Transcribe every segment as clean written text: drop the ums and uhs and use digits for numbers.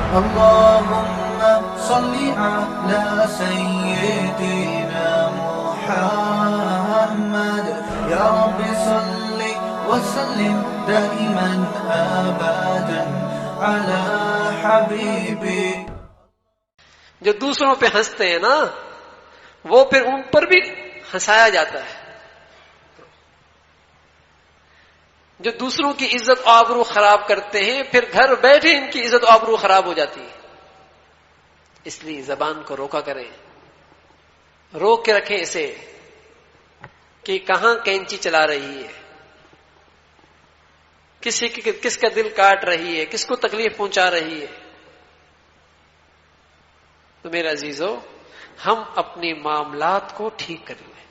اللهم صل على سيدنا محمد يا رب صل وسلم دائما ابدا على حبيبي. جو دوسروں پہ ہنستے ہیں نا وہ پھر ان پر بھی ہنسایا جاتا ہے. جو دوسروں کی عزت و آبرو خراب کرتے ہیں پھر گھر بیٹھے ان کی عزت و آبرو خراب ہو جاتی ہے. اس لیے زبان کو روکا کریں, روک کے رکھیں اسے کہ کہاں کینچی چلا رہی ہے, کس کا دل کاٹ رہی ہے, کس کو تکلیف پہنچا رہی ہے. تو میرے عزیزو ہم اپنے معاملات کو ٹھیک کر لیں,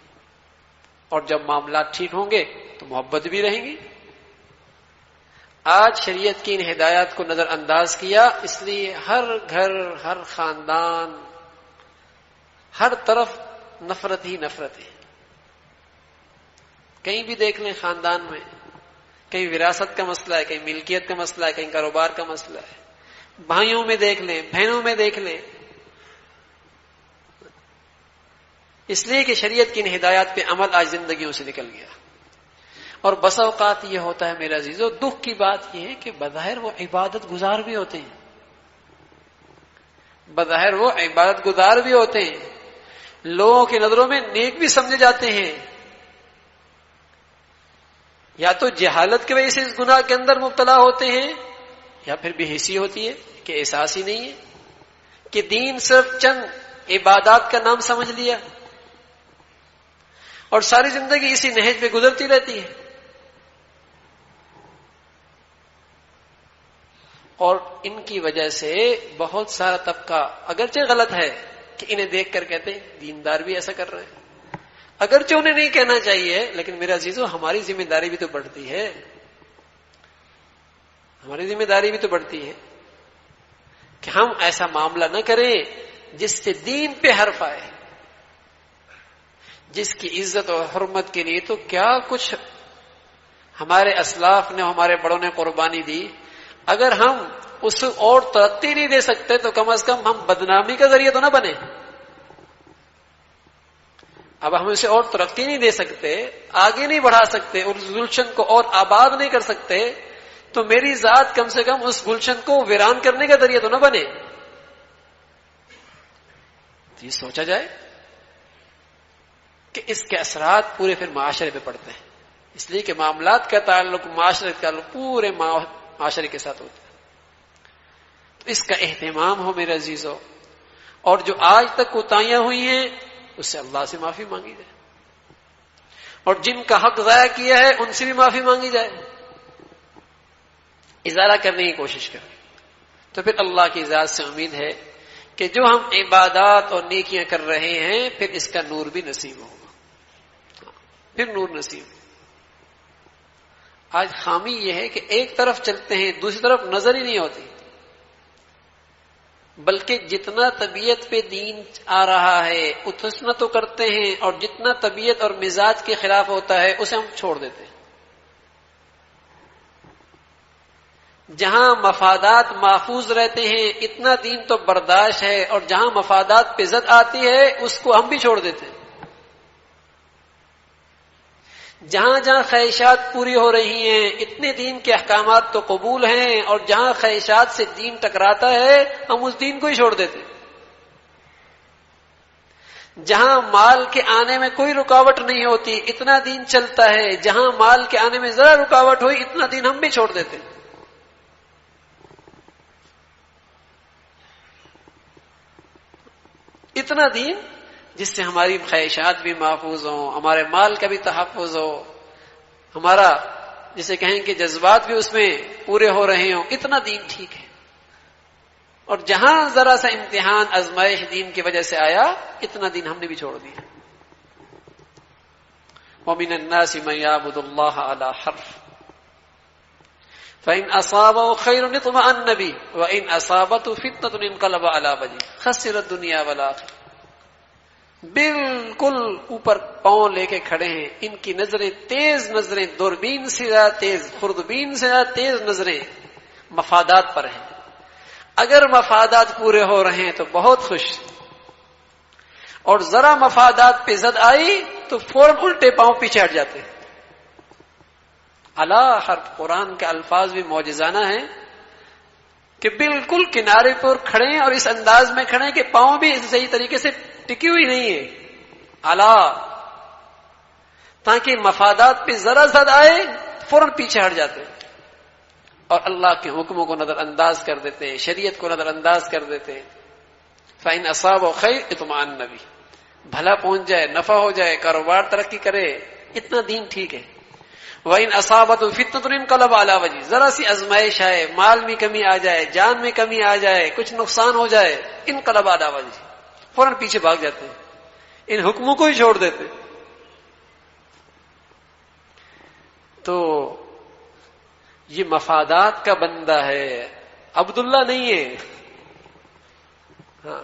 اور جب معاملات ٹھیک ہوں گے تو محبت بھی رہیں گی. آج شریعت کی ان ہدایات کو نظر انداز کیا, اس لیے ہر گھر, ہر خاندان, ہر طرف نفرت ہی نفرت ہے. کہیں بھی دیکھ لیں خاندان میں, کہیں وراثت کا مسئلہ ہے, کہیں ملکیت کا مسئلہ ہے, کہیں کاروبار کا مسئلہ ہے. بھائیوں میں دیکھ لیں, بہنوں میں دیکھ لیں. اس لیے کہ شریعت کی ان ہدایات پہ عمل آج زندگیوں سے نکل گیا. اور بسا اوقات یہ ہوتا ہے میرا عزیزو, دکھ کی بات یہ ہے کہ بظاہر وہ عبادت گزار بھی ہوتے ہیں, بظاہر وہ عبادت گزار بھی ہوتے ہیں, لوگوں کی نظروں میں نیک بھی سمجھے جاتے ہیں. یا تو جہالت کی وجہ سے اس گناہ کے اندر مبتلا ہوتے ہیں, یا پھر بے حسی ہوتی ہے کہ احساس ہی نہیں ہے کہ دین صرف چند عبادات کا نام سمجھ لیا, اور ساری زندگی اسی نہج پہ گزرتی رہتی ہے. اور ان کی وجہ سے بہت سارا طبقہ اگرچہ غلط ہے کہ انہیں دیکھ کر کہتے ہیں دیندار بھی ایسا کر رہے ہیں, اگرچہ انہیں نہیں کہنا چاہیے, لیکن میرا عزیزو ہماری ذمہ داری بھی تو بڑھتی ہے, ہماری ذمہ داری بھی تو بڑھتی ہے کہ ہم ایسا معاملہ نہ کریں جس سے دین پہ حرف آئے. جس کی عزت اور حرمت کے لیے تو کیا کچھ ہمارے اسلاف نے, ہمارے بڑوں نے قربانی دی. اگر ہم اس اور ترقی نہیں دے سکتے تو کم از کم ہم بدنامی کا ذریعہ تو نہ بنے. اب ہم اسے اور ترقی نہیں دے سکتے, آگے نہیں بڑھا سکتے, اور اس گلشن کو اور آباد نہیں کر سکتے, تو میری ذات کم سے کم اس گلشن کو ویران کرنے کا ذریعہ تو نہ بنے. تو یہ سوچا جائے کہ اس کے اثرات پورے پھر معاشرے پہ پڑتے ہیں. اس لیے کہ معاملات کا تعلق, معاشرے کا تعلق پورے معاشرے کے ساتھ ہوتا ہے. تو اس کا اہتمام ہو میرے عزیزو, اور جو آج تک کوتاہیاں ہوئی ہیں اس سے اللہ سے معافی مانگی جائے, اور جن کا حق ضائع کیا ہے ان سے بھی معافی مانگی جائے, ازالہ کرنے کی کوشش کریں. تو پھر اللہ کی ذات سے امید ہے کہ جو ہم عبادات اور نیکیاں کر رہے ہیں پھر اس کا نور بھی نصیب ہوگا, پھر نور نصیب. آج خامی یہ ہے کہ ایک طرف چلتے ہیں دوسری طرف نظر ہی نہیں ہوتی, بلکہ جتنا طبیعت پہ دین آ رہا ہے اتنا تو کرتے ہیں, اور جتنا طبیعت اور مزاج کے خلاف ہوتا ہے اسے ہم چھوڑ دیتے ہیں. جہاں مفادات محفوظ رہتے ہیں اتنا دین تو برداشت ہے, اور جہاں مفادات پہ زد آتی ہے اس کو ہم بھی چھوڑ دیتے ہیں. جہاں جہاں خواہشات پوری ہو رہی ہیں اتنے دین کے احکامات تو قبول ہیں, اور جہاں خواہشات سے دین ٹکراتا ہے ہم اس دین کو ہی چھوڑ دیتے ہیں. جہاں مال کے آنے میں کوئی رکاوٹ نہیں ہوتی اتنا دین چلتا ہے, جہاں مال کے آنے میں ذرا رکاوٹ ہوئی اتنا دین ہم بھی چھوڑ دیتے ہیں. اتنا دین جس سے ہماری خواہشات بھی محفوظ ہوں, ہمارے مال کا بھی تحفظ ہو, ہمارا جسے کہیں کہ جذبات بھی اس میں پورے ہو رہے ہوں, اتنا دین ٹھیک ہے. اور جہاں ذرا سا امتحان آزمائش دین کی وجہ سے آیا اتنا دین ہم نے بھی چھوڑ دیا. وَمِنَ النَّاسِ مَن يَعْبُدُ اللَّهَ عَلَى حَرْفٍ فَإِنْ أَصَابَهُ خَيْرٌ اطْمَأَنَّ بِهِ وَإِنْ أَصَابَتْهُ فِتْنَةٌ انقلب عَلَى وَجْهِهِ خَسِرَ الدُّنْيَا وَالْآخِرَةَ. بالکل اوپر پاؤں لے کے کھڑے ہیں, ان کی نظریں تیز, نظریں دوربین سے زیادہ تیز, خوردبین سے زیادہ تیز نظریں مفادات پر ہیں. اگر مفادات پورے ہو رہے ہیں تو بہت خوش، اور ذرا مفادات پہ زد آئی تو فوراً الٹے پاؤں پیچھے ہٹ جاتے ہیں۔ اللہ ہر قرآن کے الفاظ بھی معجزانہ ہیں کہ بالکل کنارے پر کھڑے ہیں اور اس انداز میں کھڑے ہیں کہ پاؤں بھی صحیح طریقے سے ٹکی ہوئی نہیں ہے، اللہ، تاکہ مفادات پہ ذرا زد آئے فوراً پیچھے ہٹ جاتے ہیں اور اللہ کے حکموں کو نظر انداز کر دیتے ہیں، شریعت کو نظر انداز کر دیتے ہیں۔ فَإِنْ أَصَابَهُ خَيْرٌ اطمأنَّ بِهِ، بھلا پہنچ جائے، نفع ہو جائے، کاروبار ترقی کرے، اتنا دین ٹھیک ہے۔ وَإِنْ أَصَابَتْهُ فِتْنَةٌ انقلب عَلَى وَجْهِهِ، ذرا سی آزمائش آئے، مال میں کمی آ جائے، جان میں کمی آ جائے، کچھ نقصان ہو جائے، انقلب عَلَى وَجْهِهِ، فوراً پیچھے بھاگ جاتے ہیں، ان حکموں کو ہی چھوڑ دیتے ہیں۔ تو یہ مفادات کا بندہ ہے، عبداللہ نہیں ہے، ہاں،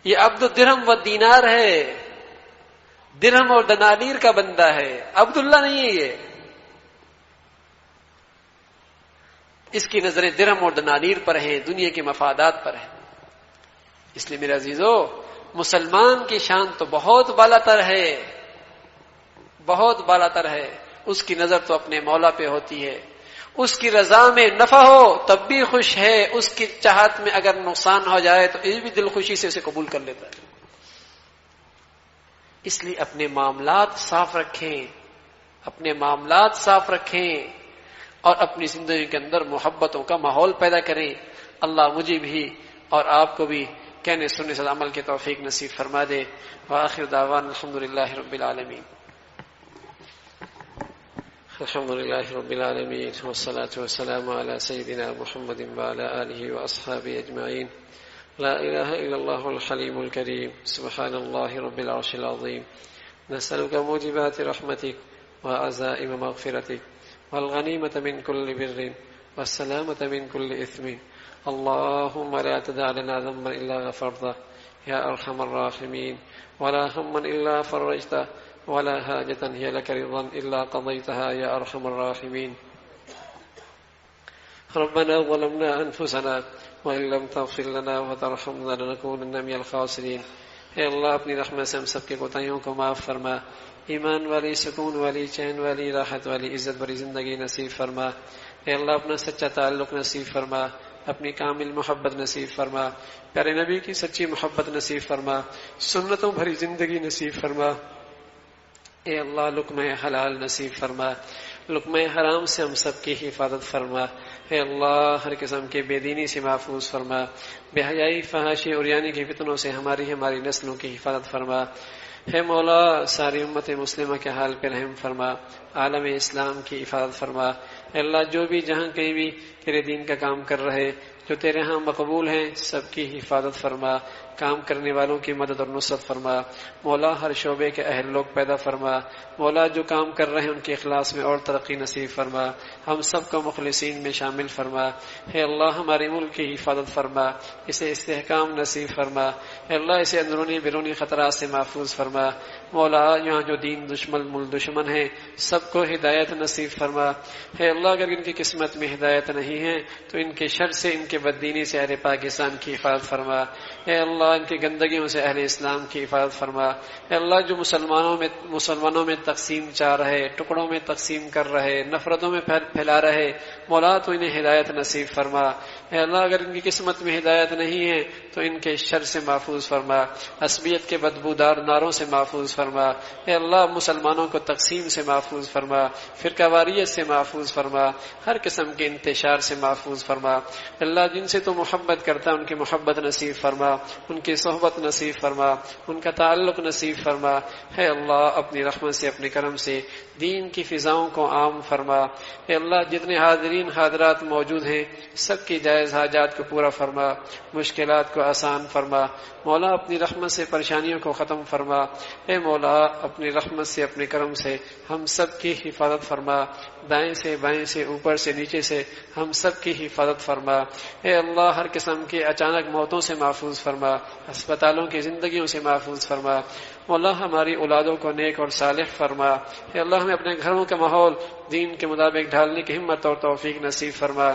یہ عبد الدرہم و دینار ہے، درہم اور دنانیر کا بندہ ہے، عبداللہ نہیں ہے یہ۔ اس کی نظریں درہم اور دنانیر پر ہیں، دنیا کے مفادات پر ہیں۔ اس لیے میرے عزیزو، مسلمان کی شان تو بہت بالا تر ہے، بہت بالا تر ہے، اس کی نظر تو اپنے مولا پہ ہوتی ہے، اس کی رضا میں نفع ہو تب بھی خوش ہے، اس کی چاہت میں اگر نقصان ہو جائے تو یہ بھی دل خوشی سے اسے قبول کر لیتا ہے۔ اس لیے اپنے معاملات صاف رکھیں، اپنے معاملات صاف رکھیں اور اپنی زندگی کے اندر محبتوں کا ماحول پیدا کریں۔ اللہ مجھے بھی اور آپ کو بھی کہنے سننے سے عمل کی توفیق نصیب فرما دے۔ وآخر دعوانا الحمدللہ رب العالمین۔ الحمد لله رب العالمين، والصلاة والسلام على سيدنا محمد وعلى آله وأصحابه أجمعين۔ لا إله إلا الله الحليم الكريم، سبحان الله رب العرش العظيم، نسألك موجبات رحمتك وعزائم مغفرتك والغنيمة من كل بر والسلامة من كل إثم، اللهم لا تدع لنا ذنبا إلا غفرته يا أرحم الراحمين، ولا هما إلا فرجته، ولا حاجة هي لك رضا إلا قضيتها يا أرحم الراحمين۔ ربنا ظلمنا أنفسنا وإن لم تغفر لنا وترحمنا لنكونن من الخاسرين۔ اے اللہ اپنی رحمت سے ہم سب کے کوتاہیوں کو معاف فرما، ایمان والی، سکون والی، چین والی، راحت والی، عزت بری زندگی نصیب فرما۔ اے اللہ اپنا سچا تعلق نصیب فرما، اپنی کامل محبت نصیب فرما، پیارے نبی کی سچی محبت نصیب فرما، سنتوں بھری زندگی نصیب فرما۔ اے اللہ لقمہ حلال نصیب فرما، لقمہ حرام سے ہم سب کی حفاظت فرما۔ اے اللہ ہر قسم کے بے دینی سے محفوظ فرما، بے حیائی، فحاشی اور یعنی کے فتنوں سے ہماری نسلوں کی حفاظت فرما۔ اے مولا ساری امت مسلمہ کے حال پہ رحم فرما، عالم اسلام کی حفاظت فرما۔ اے اللہ جو بھی جہاں کہیں بھی تیرے دین کا کام کر رہے، جو تیرے ہاں مقبول ہیں، سب کی حفاظت فرما، کام کرنے والوں کی مدد اور نصرت فرما۔ مولا ہر شعبے کے اہل لوگ پیدا فرما، مولا جو کام کر رہے ہیں ان کے اخلاص میں اور ترقی نصیب فرما، ہم سب کو مخلصین میں شامل فرما۔ اے اللہ ہمارے ملک کی حفاظت فرما، اسے استحکام نصیب فرما۔ اے اللہ اسے اندرونی بیرونی خطرات سے محفوظ فرما۔ مولا یہاں جو دین دشمن ہیں سب کو ہدایت نصیب فرما۔ اے اللہ اگر ان کی قسمت میں ہدایت نہیں ہے تو ان کے شر سے، ان کے بددینی سے اہل پاکستان کی حفاظت فرما۔ اے اللہ ان کی گندگیوں سے اہل اسلام کی حفاظت فرما۔ اے اللہ جو مسلمانوں میں تقسیم چاہ رہے، ٹکڑوں میں تقسیم کر رہے، نفرتوں میں پھیلا رہے، مولا تو انہیں ہدایت نصیب فرما۔ اے اللہ اگر ان کی قسمت میں ہدایت نہیں ہے تو ان کے شر سے محفوظ فرما، عصبیت کے بدبودار ناروں سے محفوظ فرما۔ اے اللہ مسلمانوں کو تقسیم سے محفوظ فرما، فرقہ واریت سے محفوظ فرما، ہر قسم کے انتشار سے محفوظ فرما۔ اللہ جن سے تو محبت کرتا ہے ان کی محبت نصیب فرما، ان کی صحبت نصیب فرما، ان کا تعلق نصیب فرما۔ اے اللہ اپنی رحمت سے، اپنے کرم سے دین کی فضاؤں کو عام فرما۔ اے اللہ جتنے حاضرین حاضرات موجود ہیں سب کی جائز حاجات کو پورا فرما، مشکلات کو آسان فرما۔ مولا اپنی رحمت سے پریشانیوں کو ختم فرما۔ اے مولا اپنی رحمت سے، اپنے کرم سے ہم سب کی حفاظت فرما، دائیں سے بائیں سے، اوپر سے نیچے سے ہم سب کی حفاظت فرما۔ اے اللہ ہر قسم کی اچانک موتوں سے محفوظ فرما، ہسپتالوں کی زندگیوں سے محفوظ فرما۔ مولا ہماری اولادوں کو نیک اور صالح فرما۔ اے اللہ ہمیں اپنے گھروں کا ماحول دین کے مطابق ڈھالنے کی ہمت اور توفیق نصیب فرما۔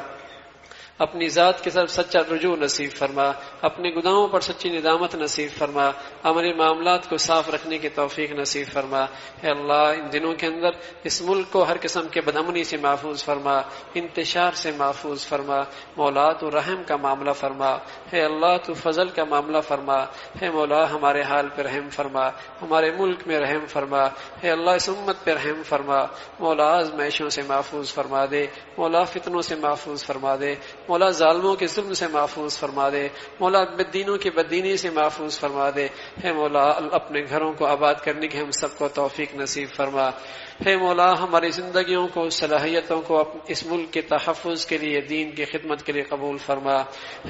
اپنی ذات کی طرف سچا رجوع نصیب فرما، اپنے گناہوں پر سچی ندامت نصیب فرما، ہمارے معاملات کو صاف رکھنے کی توفیق نصیب فرما۔ اے اللہ ان دنوں کے اندر اس ملک کو ہر قسم کے بدامنی سے محفوظ فرما، انتشار سے محفوظ فرما۔ مولا تو رحم کا معاملہ فرما، اے اللہ تو فضل کا معاملہ فرما۔ اے مولا ہمارے حال پہ رحم فرما، ہمارے ملک میں رحم فرما۔ اے اللہ اس امت پہ رحم فرما۔ مولا آزمائشوں سے محفوظ فرما دے، مولا فتنوں سے محفوظ فرما دے، مولا ظالموں کے ظلم سے محفوظ فرما دے، مولا بدینوں کی بددینی سے محفوظ فرما دے۔ اے مولا اپنے گھروں کو آباد کرنے کی ہم سب کو توفیق نصیب فرما۔ اے مولا ہماری زندگیوں کو، صلاحیتوں کو اس ملک کے تحفظ کے لیے، دین کی خدمت کے لیے قبول فرما۔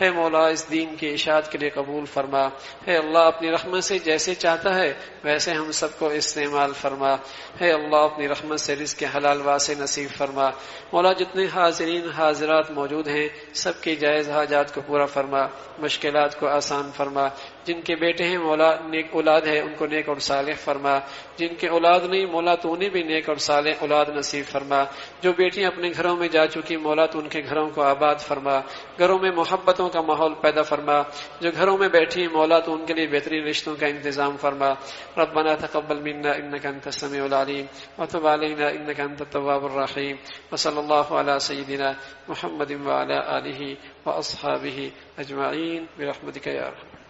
اے مولا اس دین کی اشاعت کے لیے قبول فرما۔ اے اللہ اپنی رحمت سے جیسے چاہتا ہے ویسے ہم سب کو استعمال فرما۔ اے اللہ اپنی رحمت سے رزق حلال واسع نصیب فرما۔ مولا جتنے حاضرین حاضرات موجود ہیں سب کی جائز حاجات کو پورا فرما، مشکلات کو آسان فرما۔ جن کے بیٹے ہیں مولا نیک اولاد ہے ان کو نیک اور صالح فرما، جن کے اولاد نہیں مولا تو انہیں بھی نیک اور صالح اولاد نصیب فرما۔ جو بیٹیاں اپنے گھروں میں جا چکی مولا تو ان کے گھروں کو آباد فرما، گھروں میں محبتوں کا ماحول پیدا فرما۔ جو گھروں میں بیٹھی مولا تو ان کے لیے بہترین رشتوں کا انتظام فرما۔ ربنا تقبل منا انك انت السميع العليم وتب علينا انك انت التواب الرحيم وصلى الله على سيدنا محمد وعلى آله واصحابه اجمعين برحمتك يا ارحم